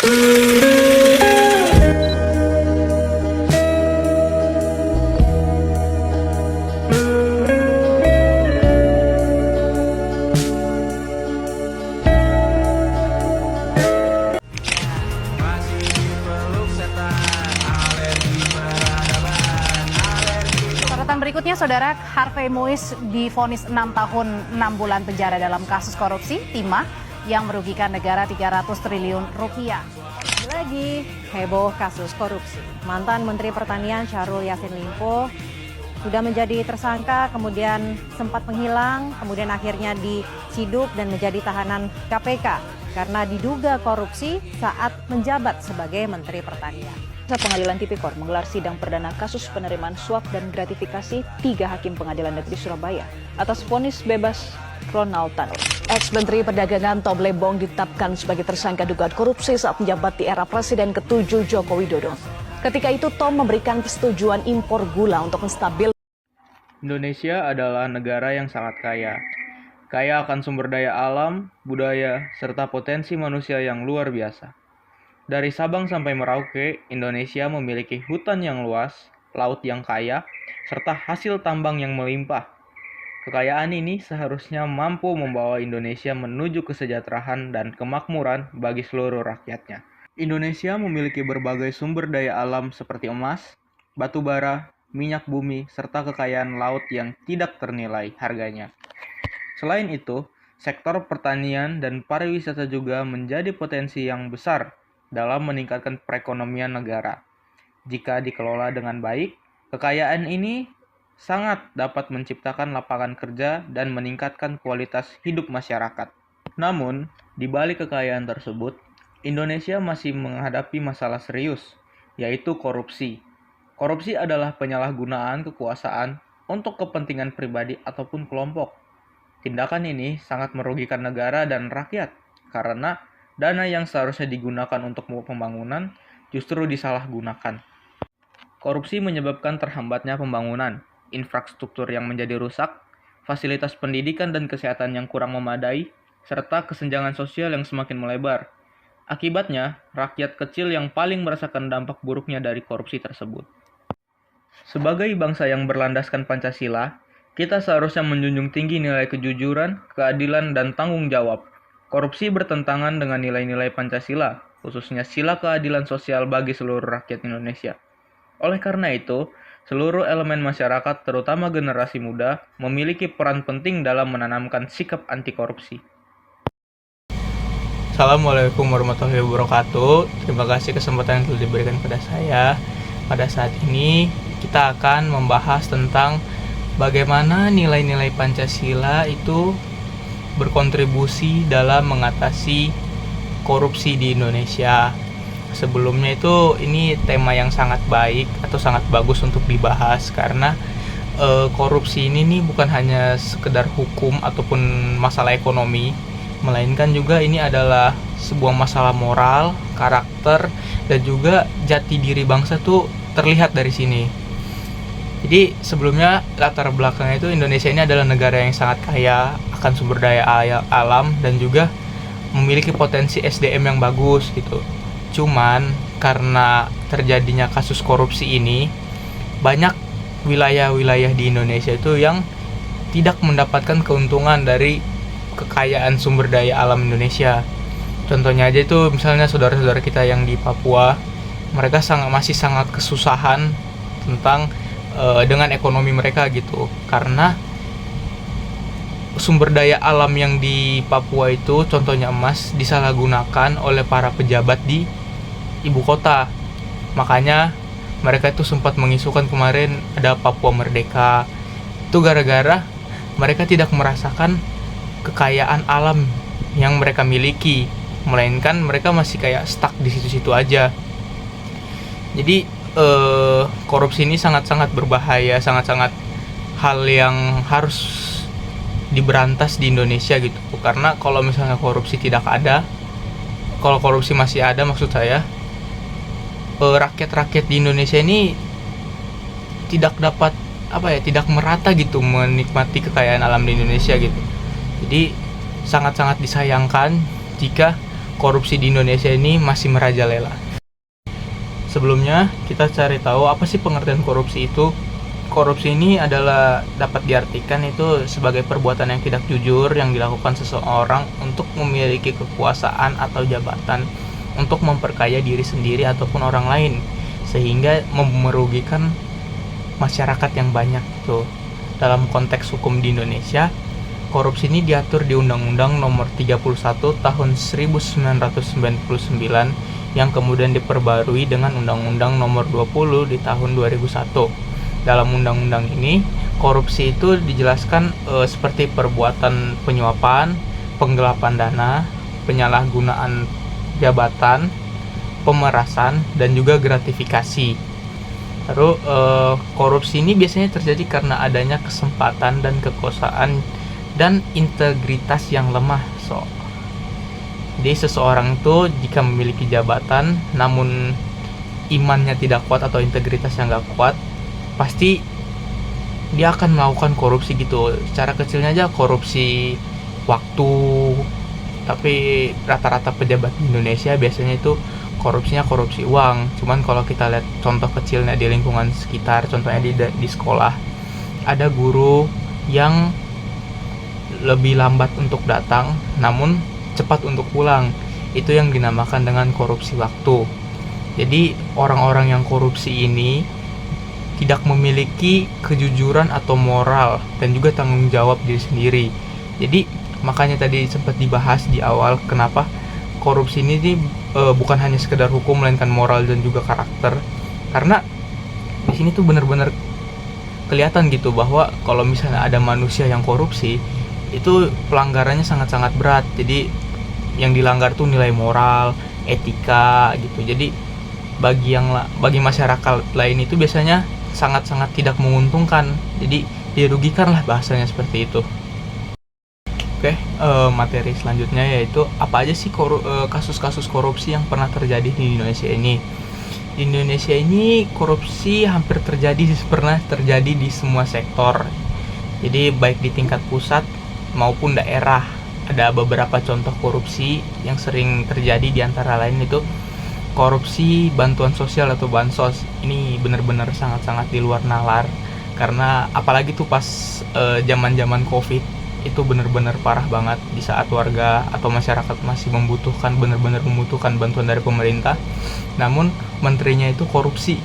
Berikutnya, Saudara, Harvey Muiz divonis 6 tahun 6 bulan penjara dalam kasus korupsi timah yang merugikan negara 300 triliun rupiah. Lagi heboh kasus korupsi. Mantan Menteri Pertanian Syahrul Yassin Limpo sudah menjadi tersangka, kemudian sempat menghilang, kemudian akhirnya diciduk dan menjadi tahanan KPK karena diduga korupsi saat menjabat sebagai Menteri Pertanian. Pengadilan Tipikor menggelar sidang perdana kasus penerimaan suap dan gratifikasi 3 hakim Pengadilan Negeri Surabaya atas vonis bebas Ronald Tanur. Ex-Menteri Perdagangan Tom Lembong ditetapkan sebagai tersangka dugaan korupsi saat menjabat di era Presiden ke-7 Joko Widodo. Ketika itu Tom memberikan persetujuan impor gula untuk menstabil. Indonesia adalah negara yang sangat kaya. Kaya akan sumber daya alam, budaya, serta potensi manusia yang luar biasa. Dari Sabang sampai Merauke, Indonesia memiliki hutan yang luas, laut yang kaya, serta hasil tambang yang melimpah. Kekayaan ini seharusnya mampu membawa Indonesia menuju kesejahteraan dan kemakmuran bagi seluruh rakyatnya. Indonesia memiliki berbagai sumber daya alam seperti emas, batu bara, minyak bumi, serta kekayaan laut yang tidak ternilai harganya. Selain itu, sektor pertanian dan pariwisata juga menjadi potensi yang besar dalam meningkatkan perekonomian negara. Jika dikelola dengan baik, kekayaan ini sangat dapat menciptakan lapangan kerja dan meningkatkan kualitas hidup masyarakat. Namun, di balik kekayaan tersebut, Indonesia masih menghadapi masalah serius, yaitu korupsi. Korupsi adalah penyalahgunaan kekuasaan untuk kepentingan pribadi ataupun kelompok. Tindakan ini sangat merugikan negara dan rakyat, karena dana yang seharusnya digunakan untuk pembangunan justru disalahgunakan. Korupsi menyebabkan terhambatnya pembangunan, infrastruktur yang menjadi rusak, fasilitas pendidikan dan kesehatan yang kurang memadai, serta kesenjangan sosial yang semakin melebar. Akibatnya, rakyat kecil yang paling merasakan dampak buruknya dari korupsi tersebut. Sebagai bangsa yang berlandaskan Pancasila, kita seharusnya menjunjung tinggi nilai kejujuran, keadilan, dan tanggung jawab. Korupsi bertentangan dengan nilai-nilai Pancasila, khususnya sila keadilan sosial bagi seluruh rakyat Indonesia. Oleh karena itu, seluruh elemen masyarakat, terutama generasi muda, memiliki peran penting dalam menanamkan sikap anti korupsi. Assalamualaikum warahmatullahi wabarakatuh. Terima kasih kesempatan yang telah diberikan pada saya. Pada saat ini, kita akan membahas tentang bagaimana nilai-nilai Pancasila itu berkontribusi dalam mengatasi korupsi di Indonesia. Sebelumnya itu ini tema yang sangat baik atau sangat bagus untuk dibahas karena korupsi ini nih bukan hanya sekedar hukum ataupun masalah ekonomi, melainkan juga ini adalah sebuah masalah moral, karakter, dan juga jati diri bangsa tuh terlihat dari sini. Jadi sebelumnya latar belakangnya itu Indonesia ini adalah negara yang sangat kaya akan sumber daya alam dan juga memiliki potensi SDM yang bagus gitu. Cuman karena terjadinya kasus korupsi ini, banyak wilayah-wilayah di Indonesia itu yang tidak mendapatkan keuntungan dari kekayaan sumber daya alam Indonesia. Contohnya aja itu misalnya saudara-saudara kita yang di Papua, mereka masih sangat kesusahan tentang dengan ekonomi mereka gitu, karena sumber daya alam yang di Papua itu contohnya emas disalahgunakan oleh para pejabat di ibu kota. Makanya mereka itu sempat mengisukan kemarin ada Papua Merdeka. Itu gara-gara mereka tidak merasakan kekayaan alam yang mereka miliki, melainkan mereka masih kayak stuck di situ-situ aja. Jadi korupsi ini sangat-sangat berbahaya, sangat-sangat hal yang harus diberantas di Indonesia gitu. Karena kalau misalnya korupsi tidak ada, kalau korupsi masih ada maksud saya, rakyat-rakyat di Indonesia ini tidak dapat tidak merata gitu menikmati kekayaan alam di Indonesia gitu. Jadi sangat-sangat disayangkan jika korupsi di Indonesia ini masih merajalela. Sebelumnya, kita cari tahu apa sih pengertian korupsi itu. Korupsi ini adalah dapat diartikan itu sebagai perbuatan yang tidak jujur yang dilakukan seseorang untuk memiliki kekuasaan atau jabatan untuk memperkaya diri sendiri ataupun orang lain, sehingga merugikan masyarakat yang banyak gitu. Dalam konteks hukum di Indonesia, korupsi ini diatur di Undang-Undang Nomor 31 Tahun 1999 yang kemudian diperbarui dengan Undang-Undang Nomor 20 di tahun 2001. Dalam undang-undang ini, korupsi itu dijelaskan seperti perbuatan penyuapan, penggelapan dana, penyalahgunaan jabatan, pemerasan, dan juga gratifikasi. Lalu korupsi ini biasanya terjadi karena adanya kesempatan dan kekuasaan dan integritas yang lemah. Jadi seseorang itu jika memiliki jabatan namun imannya tidak kuat atau integritas yang nggak kuat, pasti dia akan melakukan korupsi gitu. Secara kecilnya aja korupsi waktu, tapi rata-rata pejabat di Indonesia biasanya itu korupsinya korupsi uang. Cuman kalau kita lihat contoh kecilnya di lingkungan sekitar, contohnya di sekolah, ada guru yang lebih lambat untuk datang namun cepat untuk pulang. Itu yang dinamakan dengan korupsi waktu. Jadi orang-orang yang korupsi ini tidak memiliki kejujuran atau moral dan juga tanggung jawab diri sendiri. Jadi makanya tadi sempat dibahas di awal kenapa korupsi ini bukan hanya sekedar hukum melainkan moral dan juga karakter. Karena di sini tuh benar-benar kelihatan gitu bahwa kalau misalnya ada manusia yang korupsi, itu pelanggarannya sangat-sangat berat. Jadi yang dilanggar tuh nilai moral, etika gitu. Jadi bagi masyarakat lain itu biasanya sangat-sangat tidak menguntungkan. Jadi dirugikan lah bahasanya seperti itu. Oke, materi selanjutnya yaitu apa aja sih kasus-kasus korupsi yang pernah terjadi di Indonesia ini. Di Indonesia ini korupsi hampir pernah terjadi di semua sektor. Jadi baik di tingkat pusat maupun daerah. Ada beberapa contoh korupsi yang sering terjadi, di antara lain itu korupsi bantuan sosial atau bansos. Ini benar-benar sangat-sangat di luar nalar, karena apalagi tuh pas zaman-zaman Covid itu benar-benar parah banget, di saat warga atau masyarakat masih benar-benar membutuhkan bantuan dari pemerintah, namun menterinya itu korupsi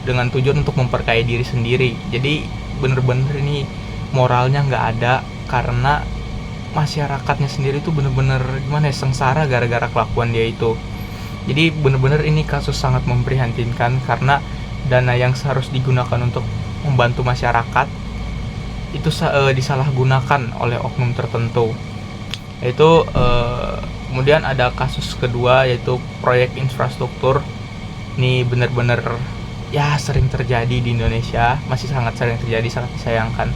dengan tujuan untuk memperkaya diri sendiri. Jadi benar-benar ini moralnya nggak ada, karena masyarakatnya sendiri itu benar-benar gimana ya, sengsara gara-gara kelakuan dia itu. Jadi benar-benar ini kasus sangat memprihatinkan, karena dana yang seharus digunakan untuk membantu masyarakat itu disalahgunakan oleh oknum tertentu. Yaitu kemudian ada kasus kedua yaitu proyek infrastruktur. Ini benar-benar ya sering terjadi di Indonesia, masih sangat sering terjadi, sangat disayangkan.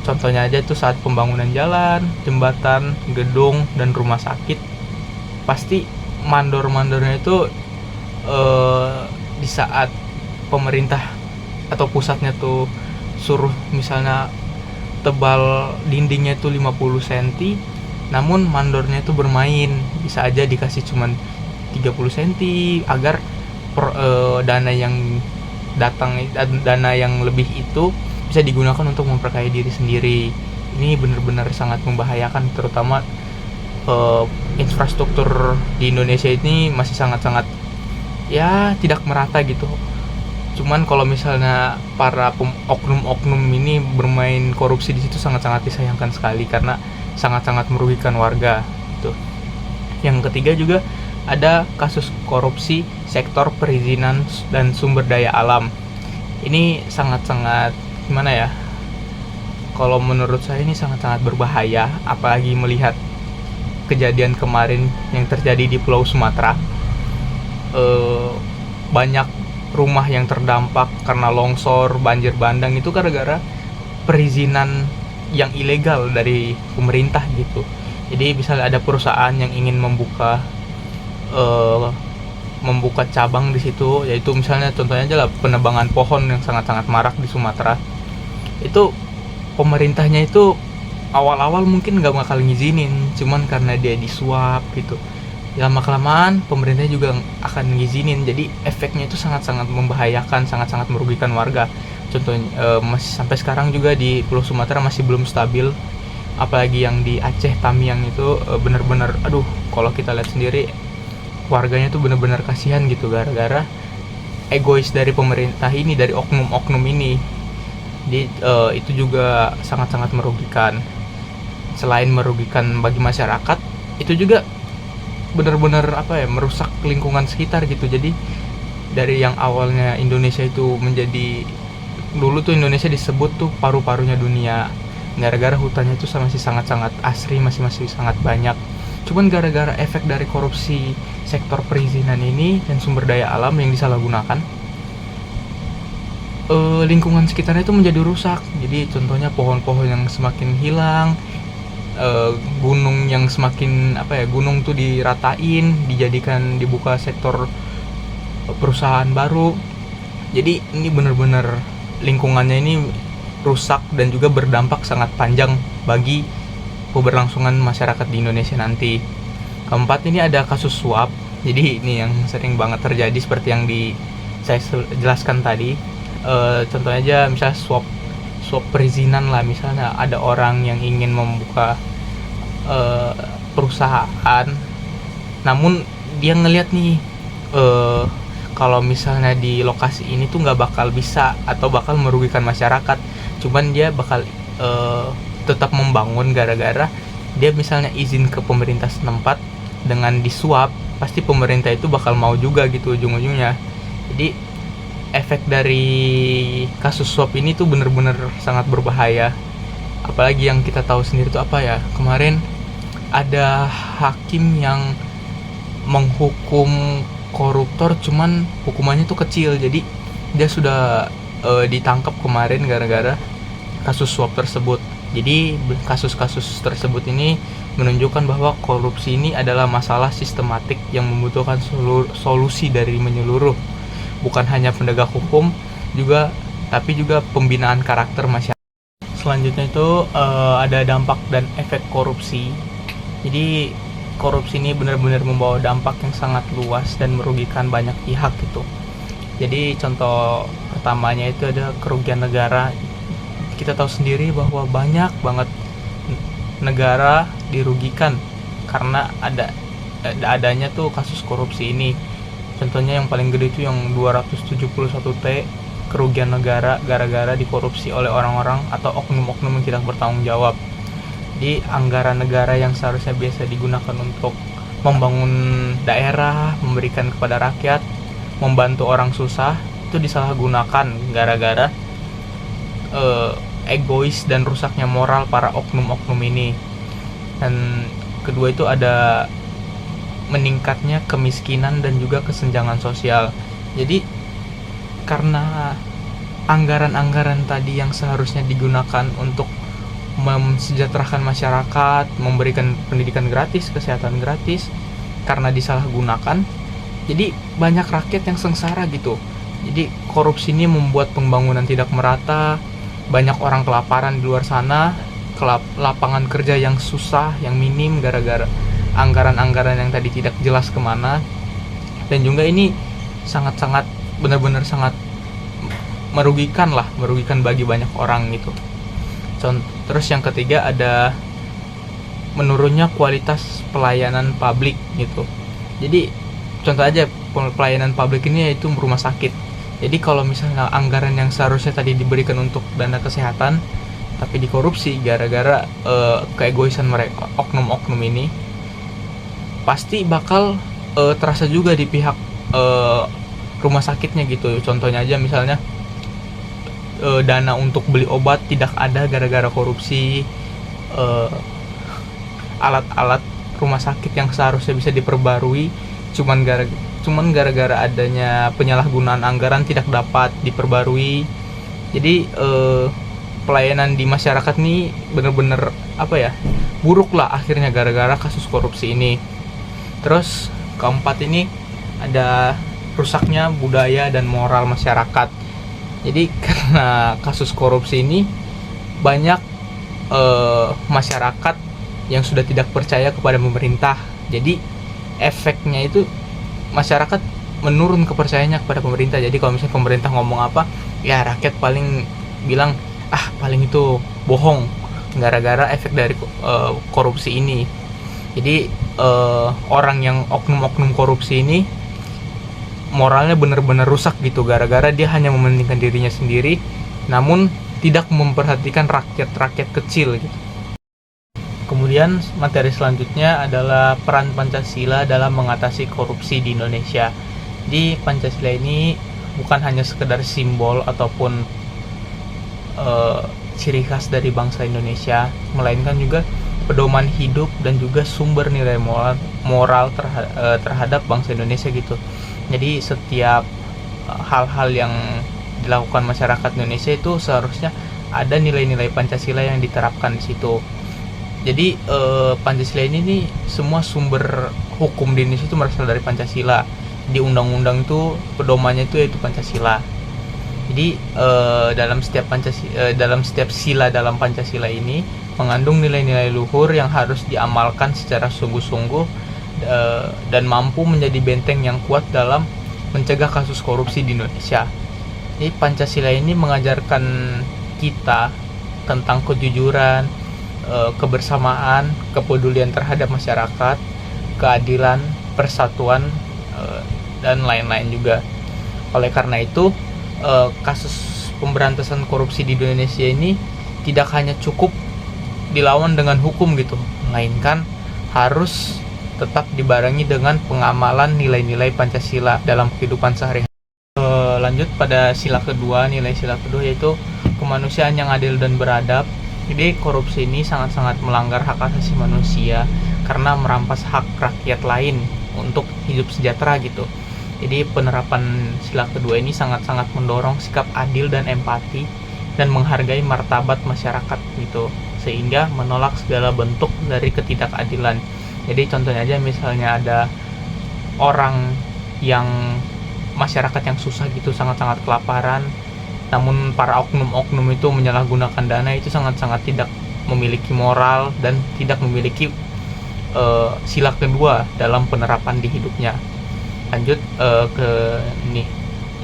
Contohnya aja itu saat pembangunan jalan, jembatan, gedung, dan rumah sakit, pasti mandor-mandornya itu di saat pemerintah atau pusatnya tuh suruh misalnya tebal dindingnya itu 50 cm, namun mandornya itu bermain, bisa aja dikasih cuman 30 cm agar dana yang lebih itu bisa digunakan untuk memperkaya diri sendiri. Ini benar-benar sangat membahayakan, terutama infrastruktur di Indonesia ini masih sangat-sangat ya tidak merata gitu. Cuman kalau misalnya para oknum-oknum ini bermain korupsi di situ sangat-sangat disayangkan sekali, karena sangat-sangat merugikan warga gitu. Yang ketiga juga ada kasus korupsi sektor perizinan dan sumber daya alam. Ini sangat-sangat gimana ya? Kalau menurut saya ini sangat-sangat berbahaya, apalagi melihat kejadian kemarin yang terjadi di Pulau Sumatera. Banyak rumah yang terdampak karena longsor, banjir bandang, itu gara-gara perizinan yang ilegal dari pemerintah gitu. Jadi misalnya ada perusahaan yang ingin membuka cabang di situ, yaitu misalnya contohnya aja lah penebangan pohon yang sangat-sangat marak di Sumatera. Itu pemerintahnya itu awal-awal mungkin nggak bakal ngizinin, cuman karena dia disuap gitu, lama-kelamaan pemerintah juga akan ngizinin. Jadi efeknya itu sangat-sangat membahayakan, sangat-sangat merugikan warga. Contohnya masih sampai sekarang juga di Pulau Sumatera masih belum stabil, apalagi yang di Aceh Tamiang itu benar-benar aduh, kalau kita lihat sendiri warganya tuh benar-benar kasihan gitu gara-gara egois dari pemerintah ini, dari oknum-oknum ini. Jadi itu juga sangat-sangat merugikan. Selain merugikan bagi masyarakat, itu juga benar-benar merusak lingkungan sekitar gitu. Jadi dari yang awalnya Indonesia itu menjadi, dulu tuh Indonesia disebut tuh paru-parunya dunia, gara-gara hutannya itu masih sangat-sangat asri, masih sangat banyak. Cuman gara-gara efek dari korupsi sektor perizinan ini dan sumber daya alam yang disalahgunakan, lingkungan sekitarnya itu menjadi rusak. Jadi contohnya pohon-pohon yang semakin hilang, gunung yang semakin gunung tuh diratain, dibuka sektor perusahaan baru. Jadi ini benar-benar lingkungannya ini rusak dan juga berdampak sangat panjang bagi keberlangsungan masyarakat di Indonesia nanti. Keempat, ini ada kasus suap. Jadi ini yang sering banget terjadi seperti yang saya jelaskan tadi. Contohnya aja misalnya suap perizinan lah, misalnya ada orang yang ingin membuka perusahaan, namun dia ngelihat nih kalau misalnya di lokasi ini tuh nggak bakal bisa atau bakal merugikan masyarakat, cuman dia bakal tetap membangun gara-gara dia misalnya izin ke pemerintah setempat dengan disuap, pasti pemerintah itu bakal mau juga gitu ujung-ujungnya. Jadi efek dari kasus suap ini tuh bener-bener sangat berbahaya. Apalagi yang kita tahu sendiri tuh kemarin ada hakim yang menghukum koruptor, cuman hukumannya tuh kecil. Jadi dia sudah ditangkap kemarin gara-gara kasus suap tersebut. Jadi kasus-kasus tersebut ini menunjukkan bahwa korupsi ini adalah masalah sistematik yang membutuhkan solusi dari menyeluruh. Bukan hanya penegak hukum tapi juga pembinaan karakter masyarakat. Selanjutnya itu ada dampak dan efek korupsi. Jadi korupsi ini benar-benar membawa dampak yang sangat luas dan merugikan banyak pihak gitu. Jadi contoh pertamanya itu ada kerugian negara. Kita tahu sendiri bahwa banyak banget negara dirugikan karena adanya tuh kasus korupsi ini. Contohnya yang paling gede itu yang 271T, kerugian negara gara-gara dikorupsi oleh orang-orang atau oknum-oknum yang tidak bertanggung jawab. Di anggaran negara yang seharusnya biasa digunakan untuk membangun daerah, memberikan kepada rakyat, membantu orang susah, itu disalahgunakan gara-gara egois dan rusaknya moral para oknum-oknum ini. Dan kedua itu ada meningkatnya kemiskinan dan juga kesenjangan sosial. Jadi karena anggaran-anggaran tadi yang seharusnya digunakan untuk mensejahterakan masyarakat, memberikan pendidikan gratis, kesehatan gratis, karena disalahgunakan, jadi banyak rakyat yang sengsara gitu. Jadi korupsi ini membuat pembangunan tidak merata, banyak orang kelaparan di luar sana, lapangan kerja yang susah, yang minim gara-gara anggaran-anggaran yang tadi tidak jelas kemana. Dan juga ini sangat-sangat benar-benar sangat merugikan bagi banyak orang gitu. Terus yang ketiga ada menurunnya kualitas pelayanan publik gitu. Jadi contoh aja pelayanan publik ini yaitu rumah sakit. Jadi kalau misalnya anggaran yang seharusnya tadi diberikan untuk dana kesehatan tapi dikorupsi gara-gara keegoisan mereka, oknum-oknum ini, pasti bakal terasa juga di pihak rumah sakitnya gitu. Contohnya aja misalnya dana untuk beli obat tidak ada gara-gara korupsi, alat-alat rumah sakit yang seharusnya bisa diperbarui cuman gara-gara adanya penyalahgunaan anggaran tidak dapat diperbarui. Jadi pelayanan di masyarakat nih bener-bener buruk lah akhirnya gara-gara kasus korupsi ini. Terus keempat ini ada rusaknya budaya dan moral masyarakat. Jadi karena kasus korupsi ini banyak masyarakat yang sudah tidak percaya kepada pemerintah. Jadi efeknya itu masyarakat menurun kepercayaannya kepada pemerintah. Jadi kalau misalnya pemerintah ngomong apa, ya rakyat paling bilang paling itu bohong gara-gara efek dari korupsi ini. Jadi orang yang oknum-oknum korupsi ini moralnya benar-benar rusak gitu, gara-gara dia hanya mementingkan dirinya sendiri namun tidak memperhatikan rakyat-rakyat kecil gitu. Kemudian materi selanjutnya adalah peran Pancasila dalam mengatasi korupsi di Indonesia. Di Pancasila ini bukan hanya sekedar simbol ataupun ciri khas dari bangsa Indonesia, melainkan juga pedoman hidup dan juga sumber nilai moral terhadap bangsa Indonesia gitu. Jadi setiap hal-hal yang dilakukan masyarakat Indonesia itu seharusnya ada nilai-nilai Pancasila yang diterapkan di situ. Jadi Pancasila ini nih, semua sumber hukum di Indonesia itu berasal dari Pancasila. Di undang-undang itu pedomannya itu yaitu Pancasila. Jadi dalam setiap sila dalam Pancasila ini mengandung nilai-nilai luhur yang harus diamalkan secara sungguh-sungguh dan mampu menjadi benteng yang kuat dalam mencegah kasus korupsi di Indonesia. Jadi Pancasila ini mengajarkan kita tentang kejujuran, kebersamaan, kepedulian terhadap masyarakat, keadilan, persatuan, dan lain-lain juga. Oleh karena itu, kasus pemberantasan korupsi di Indonesia ini tidak hanya cukup dilawan dengan hukum gitu, melainkan harus tetap dibarengi dengan pengamalan nilai-nilai Pancasila dalam kehidupan sehari-hari. Lanjut pada sila kedua, nilai sila kedua yaitu kemanusiaan yang adil dan beradab. Jadi korupsi ini sangat-sangat melanggar hak asasi manusia karena merampas hak rakyat lain untuk hidup sejahtera gitu. Jadi penerapan sila kedua ini sangat-sangat mendorong sikap adil dan empati dan menghargai martabat masyarakat gitu, sehingga menolak segala bentuk dari ketidakadilan. Jadi contohnya aja misalnya ada orang yang masyarakat yang susah gitu, sangat-sangat kelaparan, namun para oknum-oknum itu menyalahgunakan dana, itu sangat-sangat tidak memiliki moral dan tidak memiliki sila kedua dalam penerapan di hidupnya. Lanjut ke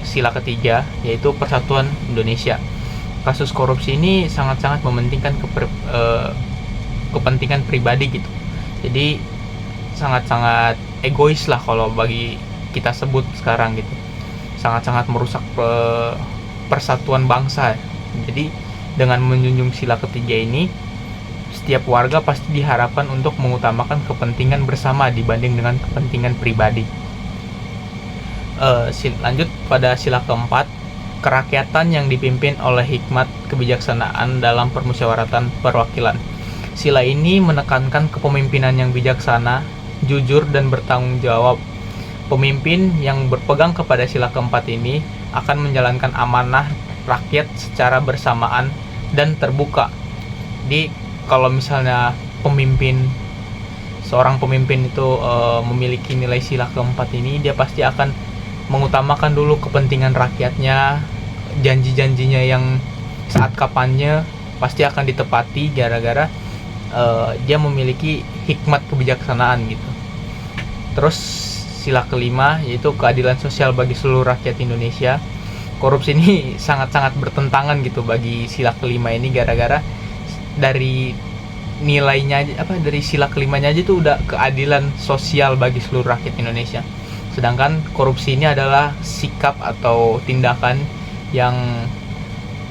sila ketiga yaitu persatuan Indonesia. Kasus korupsi ini sangat-sangat mementingkan kepentingan pribadi gitu. Jadi sangat-sangat egois lah kalau bagi kita sebut sekarang gitu. Sangat-sangat merusak persatuan bangsa. Jadi dengan menjunjung sila ketiga ini, setiap warga pasti diharapkan untuk mengutamakan kepentingan bersama dibanding dengan kepentingan pribadi. Lanjut pada sila keempat, kerakyatan yang dipimpin oleh hikmat kebijaksanaan dalam permusyawaratan perwakilan. Sila ini menekankan kepemimpinan yang bijaksana, jujur, dan bertanggung jawab. Pemimpin yang berpegang kepada sila keempat ini akan menjalankan amanah rakyat secara bersamaan dan terbuka. Jadi kalau misalnya seorang pemimpin itu memiliki nilai sila keempat ini, dia pasti akan mengutamakan dulu kepentingan rakyatnya, janji-janjinya yang saat kapannya pasti akan ditepati gara-gara dia memiliki hikmat kebijaksanaan gitu. Terus sila kelima yaitu keadilan sosial bagi seluruh rakyat Indonesia. Korupsi ini sangat-sangat bertentangan gitu bagi sila kelima ini, gara-gara dari nilainya dari sila kelimanya aja tuh udah keadilan sosial bagi seluruh rakyat Indonesia. Sedangkan korupsi ini adalah sikap atau tindakan yang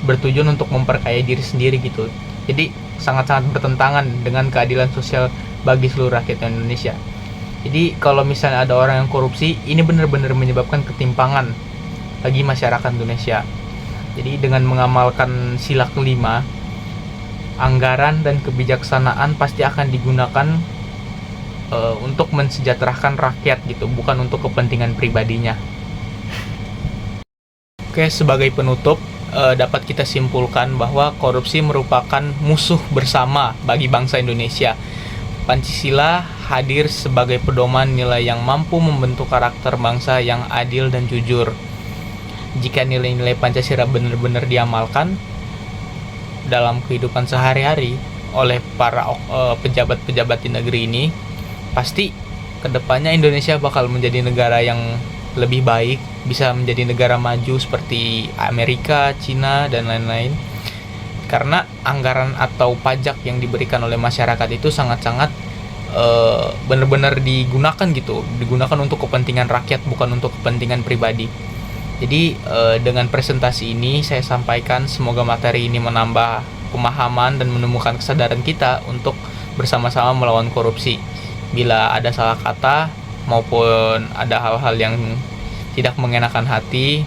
bertujuan untuk memperkaya diri sendiri gitu. Jadi sangat-sangat bertentangan dengan keadilan sosial bagi seluruh rakyat Indonesia. Jadi kalau misalnya ada orang yang korupsi, ini benar-benar menyebabkan ketimpangan bagi masyarakat Indonesia. Jadi dengan mengamalkan sila kelima, anggaran dan kebijaksanaan pasti akan digunakan untuk mensejahterakan rakyat gitu, bukan untuk kepentingan pribadinya. Oke, sebagai penutup, dapat kita simpulkan bahwa korupsi merupakan musuh bersama bagi bangsa Indonesia. Pancasila hadir sebagai pedoman nilai yang mampu membentuk karakter bangsa yang adil dan jujur. Jika nilai-nilai Pancasila benar-benar diamalkan dalam kehidupan sehari-hari oleh para pejabat-pejabat di negeri ini, pasti kedepannya Indonesia bakal menjadi negara yang lebih baik, bisa menjadi negara maju seperti Amerika, Cina, dan lain-lain. Karena anggaran atau pajak yang diberikan oleh masyarakat itu sangat-sangat benar-benar digunakan gitu, digunakan untuk kepentingan rakyat, bukan untuk kepentingan pribadi. Jadi dengan presentasi ini saya sampaikan, semoga materi ini menambah pemahaman dan menemukan kesadaran kita untuk bersama-sama melawan korupsi. Bila ada salah kata maupun ada hal-hal yang tidak mengenakan hati,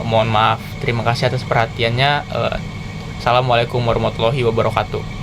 mohon maaf. Terima kasih atas perhatiannya. Assalamualaikum warahmatullahi wabarakatuh.